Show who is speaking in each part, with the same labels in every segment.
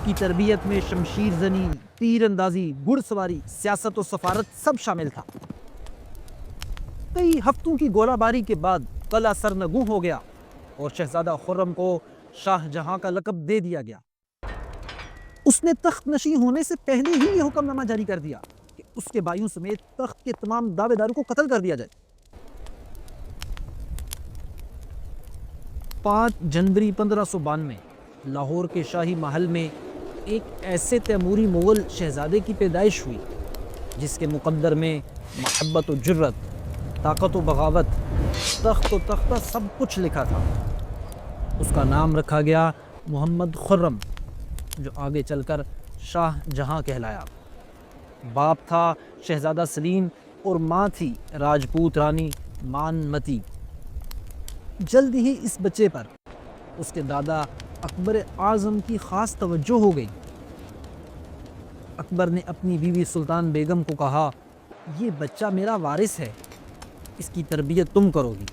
Speaker 1: کی تربیت میں شمشیر زنی، تیر اندازی، گھڑ سواری، سیاست و سفارت سب شامل تھا۔ کئی ہفتوں کی گولہ باری کے بعد قلعہ سرنگوں ہو گیا اور شہزادہ خرم کو شاہ جہاں کا لقب دے دیا گیا۔ اس نے تخت نشین ہونے سے پہلے ہی یہ حکم نامہ جاری کر دیا کہ اس کے بھائیوں سمیت تخت کے تمام دعوے داروں کو قتل کر دیا جائے۔ 5 جنوری 1592 لاہور کے شاہی محل میں ایک ایسے تیموری مغل شہزادے کی پیدائش ہوئی جس کے مقدر میں محبت و جرت، طاقت و بغاوت، تخت و تختہ سب کچھ لکھا تھا۔ اس کا نام رکھا گیا محمد خرم، جو آگے چل کر شاہ جہاں کہلایا۔ باپ تھا شہزادہ سلیم اور ماں تھی راجپوت رانی مان متی۔ جلد ہی اس بچے پر اس کے دادا اکبر اعظم کی خاص توجہ ہو گئی۔ اکبر نے اپنی بیوی سلطان بیگم کو کہا، یہ بچہ میرا وارث ہے، اس کی تربیت تم کرو گی۔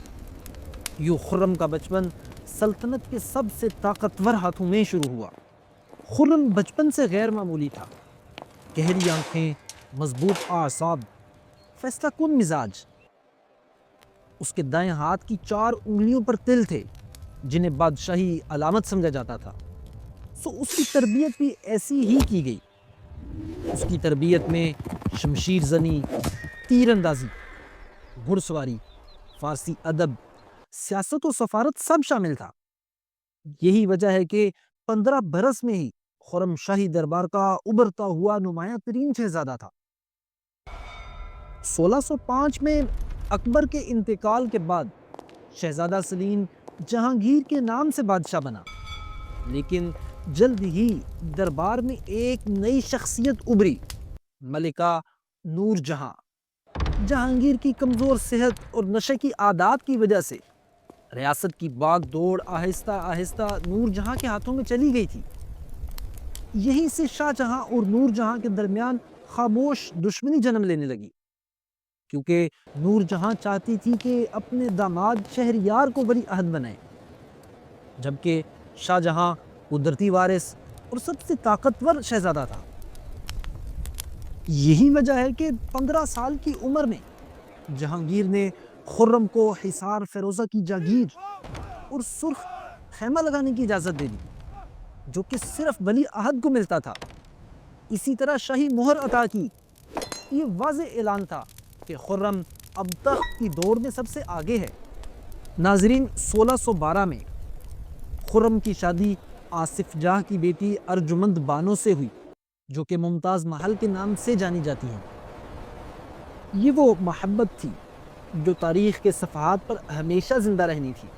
Speaker 1: یوں خرم کا بچپن سلطنت کے سب سے طاقتور ہاتھوں میں شروع ہوا۔ خرم بچپن سے غیر معمولی تھا، گہری آنکھیں، مضبوط اعصاب، فیصلہ کن مزاج۔ اس کے دائیں ہاتھ کی 4 انگلیوں پر تل تھے جنہیں بادشاہی علامت سمجھا جاتا تھا، سو اس کی تربیت بھی ایسی ہی کی گئی۔ اس کی تربیت میں شمشیر زنی، تیر اندازی، گھڑ سواری، فارسی ادب، سیاست و سفارت سب شامل تھا۔ یہی وجہ ہے کہ 15 برس میں ہی خرم شاہی دربار کا ابھرتا ہوا نمایاں ترین شہزادہ تھا۔ 1605 میں اکبر کے انتقال کے بعد شہزادہ سلیم جہانگیر کے نام سے بادشاہ بنا، لیکن جلد ہی دربار میں ایک نئی شخصیت ابھری، ملکہ نور جہاں۔ جہانگیر کی کمزور صحت اور نشے کی عادات کی وجہ سے ریاست کی باغ دوڑ آہستہ آہستہ نور جہاں کے ہاتھوں میں چلی گئی تھی۔ یہیں سے شاہ جہاں اور نور جہاں کے درمیان خاموش دشمنی جنم لینے لگی، کیونکہ نور جہاں چاہتی تھی کہ اپنے داماد شہریار کو ولی عہد بنائے، جبکہ شاہ جہاں قدرتی وارث اور سب سے طاقتور شہزادہ تھا۔ یہی وجہ ہے کہ 15 سال کی عمر میں جہانگیر نے خرم کو حصار فیروزہ کی جاگیر اور سرخ خیمہ لگانے کی اجازت دے دی، جو کہ صرف ولی عہد کو ملتا تھا۔ اسی طرح شاہی مہر عطا کی۔ یہ واضح اعلان تھا کہ خرم اب تخت کی دوڑ میں سب سے آگے ہے۔ ناظرین، 1612 میں خرم کی شادی آصف جاہ کی بیٹی ارجمند بانو سے ہوئی، جو کہ ممتاز محل کے نام سے جانی جاتی ہیں۔ یہ وہ محبت تھی جو تاریخ کے صفحات پر ہمیشہ زندہ رہنی تھی۔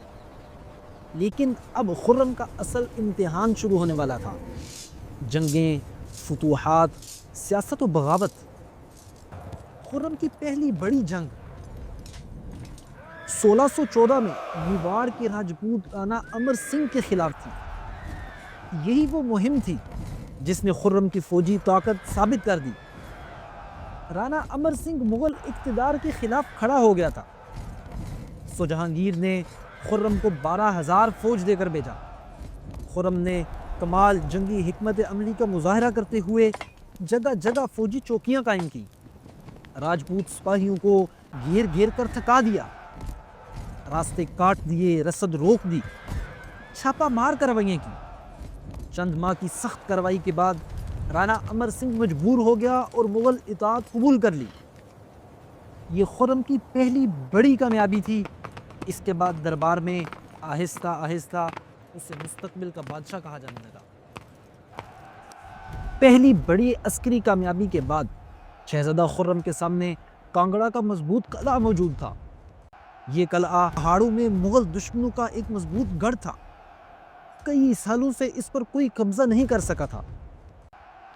Speaker 1: لیکن اب خرم کا اصل امتحان شروع ہونے والا تھا۔ جنگیں، فتوحات، سیاست و بغاوت۔ خرم کی پہلی بڑی جنگ 1614 میں میواڑ کے راجپوت رانا امر سنگھ کے خلاف تھی۔ یہی وہ مہم تھی جس نے خرم کی فوجی طاقت ثابت کر دی۔ رانا امر سنگھ مغل اقتدار کے خلاف کھڑا ہو گیا تھا، سو جہانگیر نے خرم کو 12,000 فوج دے کر بھیجا۔ خرم نے کمال جنگی حکمت عملی کا مظاہرہ کرتے ہوئے جگہ جگہ فوجی چوکیاں قائم کی، راجپوت سپاہیوں کو گھیر گھیر کر تھکا دیا، راستے کاٹ دیے، رسد روک دی، چھاپا مار کارروائیاں کی۔ چند ماہ کی سخت کارروائی کے بعد رانا امر سنگھ مجبور ہو گیا اور مغل اطاعت قبول کر لی۔ یہ خرم کی پہلی بڑی کامیابی تھی۔ اس کے بعد دربار میں آہستہ آہستہ اسے مستقبل کا بادشاہ کہا جانے لگا۔ پہلی بڑی عسکری کامیابی کے بعد شہزادہ خرم کے سامنے کانگڑا کا مضبوط قلعہ موجود تھا۔ یہ قلعہ پہاڑوں میں مغل دشمنوں کا ایک مضبوط گڑھ تھا۔ کئی سالوں سے اس پر کوئی قبضہ نہیں کر سکا تھا۔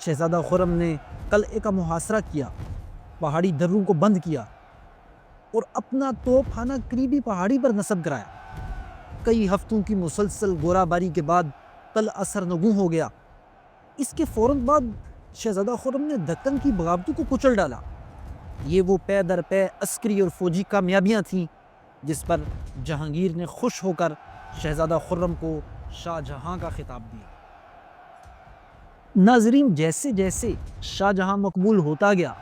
Speaker 1: شہزادہ خرم نے قلعے کا محاصرہ کیا، پہاڑی دروں کو بند کیا اور اپنا توپ خانہ قریبی پہاڑی پر نصب کرایا۔ کئی ہفتوں کی مسلسل گورہ باری کے بعد قلعہ سرنگوں ہو گیا۔ اس کے فوراً بعد شہزادہ خرم نے دکن کی بغاوتوں کو کچل ڈالا۔ یہ وہ پے در پے عسکری اور فوجی کامیابیاں تھیں جس پر جہانگیر نے خوش ہو کر شہزادہ خرم کو شاہ جہاں کا خطاب دیا۔ ناظرین، جیسے جیسے شاہ جہاں مقبول ہوتا گیا،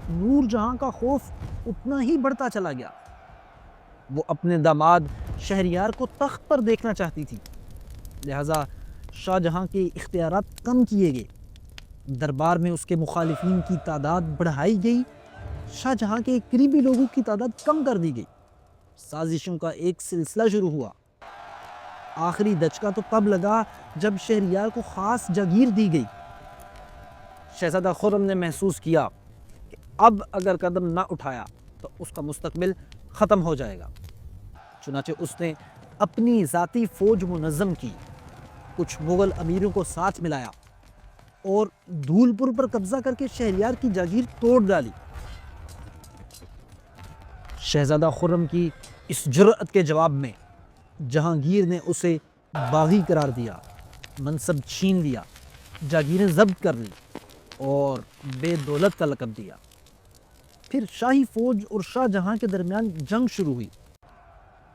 Speaker 1: نور جہاں کا خوف اتنا ہی بڑھتا چلا گیا۔ وہ اپنے داماد شہریار کو تخت پر دیکھنا چاہتی تھی، لہٰذا شاہ جہاں کے اختیارات کم کیے گئے، دربار میں اس کے مخالفین کی تعداد بڑھائی گئی، شاہ جہاں کے قریبی لوگوں کی تعداد کم کر دی گئی۔ سازشوں کا ایک سلسلہ شروع ہوا۔ آخری دھچکا تو تب لگا جب شہریار کو خاص جاگیر دی گئی۔ شہزادہ خرم نے محسوس کیا کہ اب اگر قدم نہ اٹھایا تو اس کا مستقبل ختم ہو جائے گا۔ چنانچہ اس نے اپنی ذاتی فوج منظم کی، کچھ مغل امیروں کو ساتھ ملایا اور دھول پور پر قبضہ کر کے شہریار کی جاگیر توڑ ڈالی۔ شہزادہ خرم کی اس جرأت کے جواب میں جہانگیر نے اسے باغی قرار دیا، منصب چھین لیا، جاگیریں ضبط کر لی اور بے دولت کا لقب دیا۔ پھر شاہی فوج اور شاہ جہاں کے درمیان جنگ شروع ہوئی۔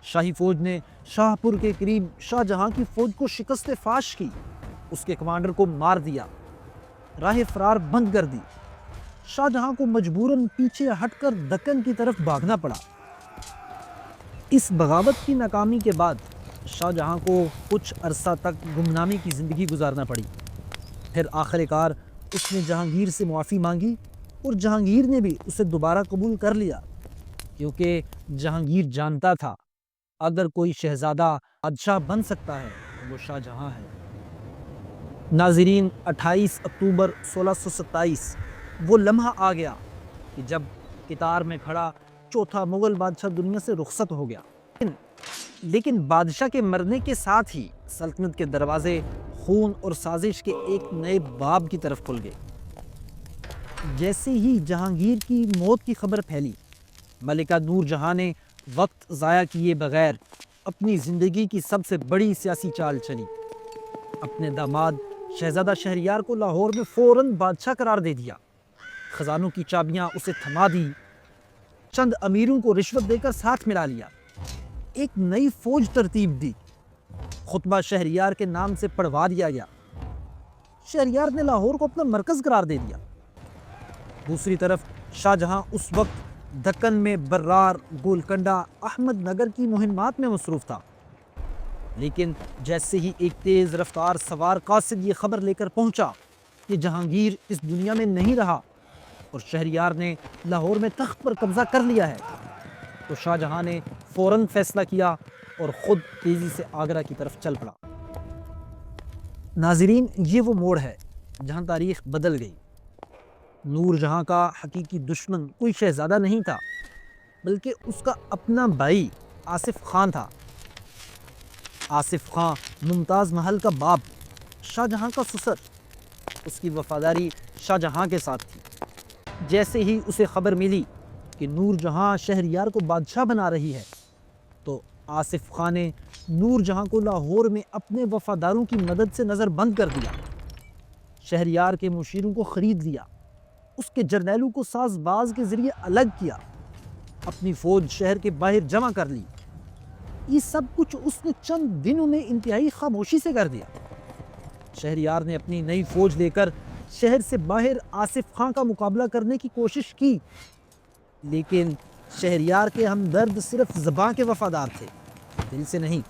Speaker 1: شاہی فوج نے شاہ پور کے قریب شاہ جہاں کی فوج کو شکست فاش کی، اس کے کمانڈر کو مار دیا، راہ فرار بند کر دی۔ شاہ جہاں کو مجبوراً پیچھے ہٹ کر دکن کی طرف بھاگنا پڑا۔ اس بغاوت کی ناکامی کے بعد شاہ جہاں کو کچھ عرصہ تک گمنامی کی زندگی گزارنا پڑی۔ پھر آخر کار اس نے جہانگیر سے معافی مانگی اور جہانگیر نے بھی اسے دوبارہ قبول کر لیا، کیونکہ جہانگیر جانتا تھا اگر کوئی شہزادہ بادشاہ بن سکتا ہے تو وہ شاہ جہاں ہے۔ ناظرین، 28 اکتوبر 1627 وہ لمحہ آ گیا کہ جب قطار میں کھڑا چوتھا مغل بادشاہ دنیا سے رخصت ہو گیا۔ لیکن بادشاہ کے مرنے کے ساتھ ہی سلطنت کے دروازے خون اور سازش کے ایک نئے باب کی طرف کھل گئے۔ جیسے ہی جہانگیر کی موت کی خبر پھیلی، ملکہ نور جہاں نے وقت ضائع کیے بغیر اپنی زندگی کی سب سے بڑی سیاسی چال چلی۔ اپنے داماد شہزادہ شہریار کو لاہور میں فوراً بادشاہ قرار دے دیا، خزانوں کی چابیاں اسے تھما دی، چند امیروں کو رشوت دے کر ساتھ ملا لیا، ایک نئی فوج ترتیب دی، خطبہ شہریار کے نام سے پڑھوا دیا گیا۔ شہریار نے لاہور کو اپنا مرکز قرار دے دیا۔ دوسری طرف شاہ جہاں اس وقت دکن میں برار، گولکنڈہ، احمد نگر کی مہمات میں مصروف تھا۔ لیکن جیسے ہی ایک تیز رفتار سوار قاصد یہ خبر لے کر پہنچا کہ جہانگیر اس دنیا میں نہیں رہا اور شہریار نے لاہور میں تخت پر قبضہ کر لیا ہے، تو شاہ جہاں نے فوراً فیصلہ کیا اور خود تیزی سے آگرہ کی طرف چل پڑا۔ ناظرین، یہ وہ موڑ ہے جہاں تاریخ بدل گئی۔ نور جہاں کا حقیقی دشمن کوئی شہزادہ نہیں تھا، بلکہ اس کا اپنا بھائی آصف خان تھا۔ آصف خان ممتاز محل کا باپ، شاہ جہاں کا سسر۔ اس کی وفاداری شاہ جہاں کے ساتھ تھی۔ جیسے ہی اسے خبر ملی کہ نور جہاں شہریار کو بادشاہ بنا رہی ہے، تو آصف خان نے نور جہاں کو لاہور میں اپنے وفاداروں کی مدد سے نظر بند کر دیا، شہریار کے مشیروں کو خرید لیا، اس کے جرنیلوں کو ساز باز کے ذریعے الگ کیا، اپنی فوج شہر کے باہر جمع کر لی۔ یہ سب کچھ اس نے چند دنوں میں انتہائی خاموشی سے کر دیا۔ شہریار نے اپنی نئی فوج لے کر شہر سے باہر آصف خان کا مقابلہ کرنے کی کوشش کی، لیکن شہریار کے ہمدرد صرف زباں کے وفادار تھے، دل سے نہیں۔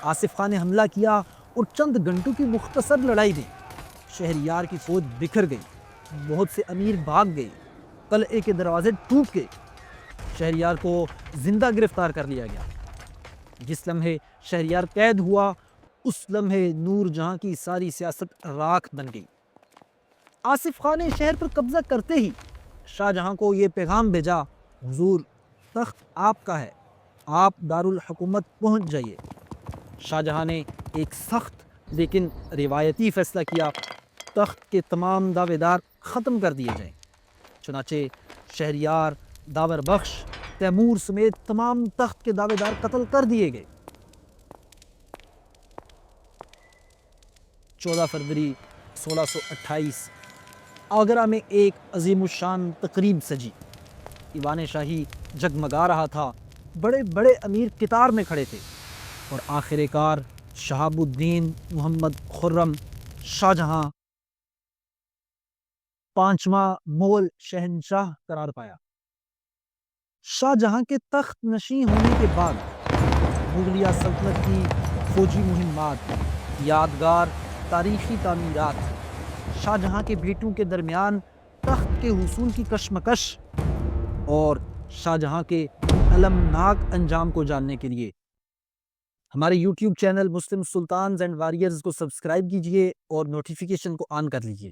Speaker 1: آصف خان نے حملہ کیا اور چند گھنٹوں کی مختصر لڑائی میں شہریار کی فوج بکھر گئی، بہت سے امیر بھاگ گئے، قلعے کے دروازے ٹوٹ گئے، شہریار کو زندہ گرفتار کر لیا گیا۔ جس لمحے شہریار قید ہوا، اس لمحے نور جہاں کی ساری سیاست راکھ بن گئی۔ آصف خان نے شہر پر قبضہ کرتے ہی شاہ جہاں کو یہ پیغام بھیجا، حضور، تخت آپ کا ہے، آپ دارالحکومت پہنچ جائیے۔ شاہ جہاں نے ایک سخت لیکن روایتی فیصلہ کیا، تخت کے تمام دعوے دار ختم کر دیے جائیں۔ چنانچہ شہریار، داور بخش، تیمور سمیت تمام تخت کے دعوے دار قتل کر دیے گئے۔ 14 فروری 1628 آگرہ میں ایک عظیم الشان تقریب سجی، ایوان شاہی جگمگا رہا تھا، بڑے بڑے امیر قطار میں کھڑے تھے، اور آخر کار شہاب الدین محمد خرم شاہ جہاں 5واں مغل شہنشاہ قرار پایا۔ شاہ جہاں کے تخت نشین ہونے کے بعد مغلیہ سلطنت کی فوجی مہمات، یادگار تاریخی تعمیرات، شاہ جہاں کے بیٹوں کے درمیان تخت کے حصول کی کشمکش اور شاہ جہاں کے المناک انجام کو جاننے کے لیے ہمارے YouTube channel Muslim Sultans and warriors کو سبسکرائب کیجیے اور نوٹیفیکیشن کو آن کر لیجیے۔